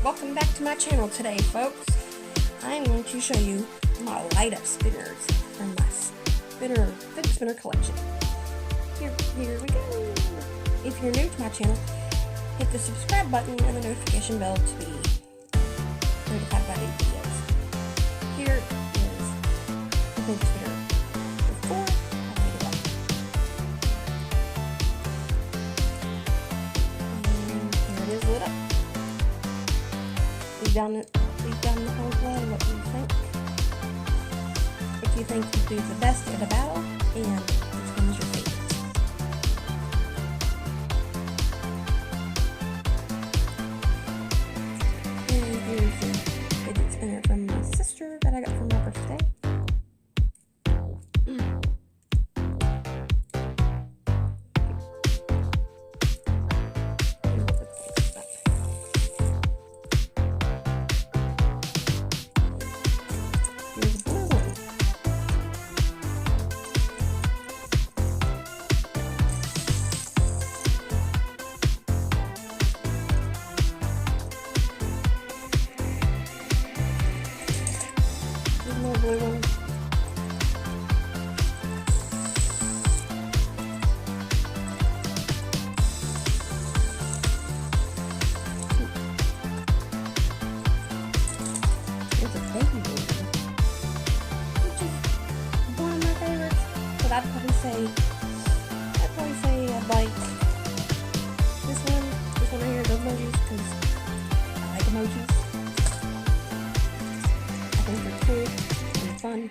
welcome back to my channel today, folks. I'm going to show you my light-up spinners from my fidget spinner collection. Here we go. If you're new to my channel, hit the subscribe button and the notification bell to be notified by new videos. Here is the fidget spinner number 4. I'll light it up. And here it is lit up. Leave down the comment below what you think. If you think you do the best at a battle, and which one is your favorite. And here's the fidget spinner from my sister that I got for my birthday. Blue one. There's a baby blue one, which is one of my favorites. But I'd probably say I'd like this one right here, those emojis, because I like emojis. I think they're cool. Fun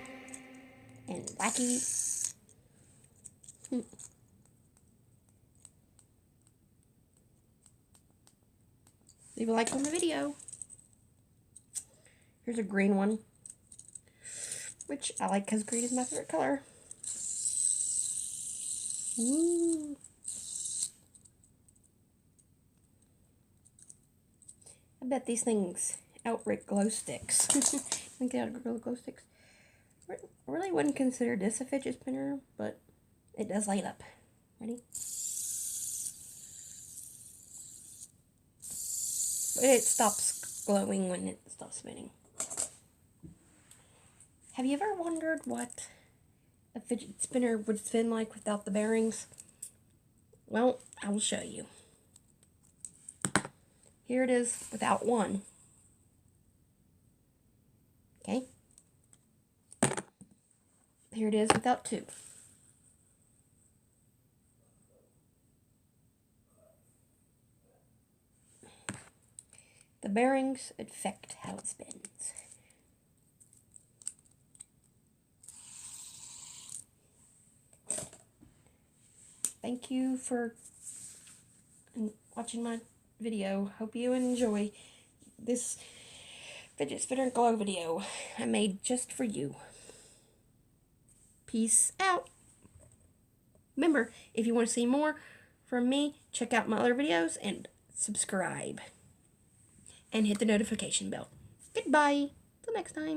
and wacky. Leave a like on the video. Here's a green one, which I like because green is my favorite color. Woo. I bet these things outrick glow sticks. I think they outgrow glow sticks. I really wouldn't consider this a fidget spinner, but it does light up. Ready? But it stops glowing when it stops spinning. Have you ever wondered what a fidget spinner would spin like without the bearings? Well, I will show you. Here it is without one. Okay? Here it is without two. The bearings affect how it spins. Thank you for watching my video. Hope you enjoy this fidget spinner glow video I made just for you. Peace out. Remember, if you want to see more from me, check out my other videos and subscribe. And hit the notification bell. Goodbye. Till next time.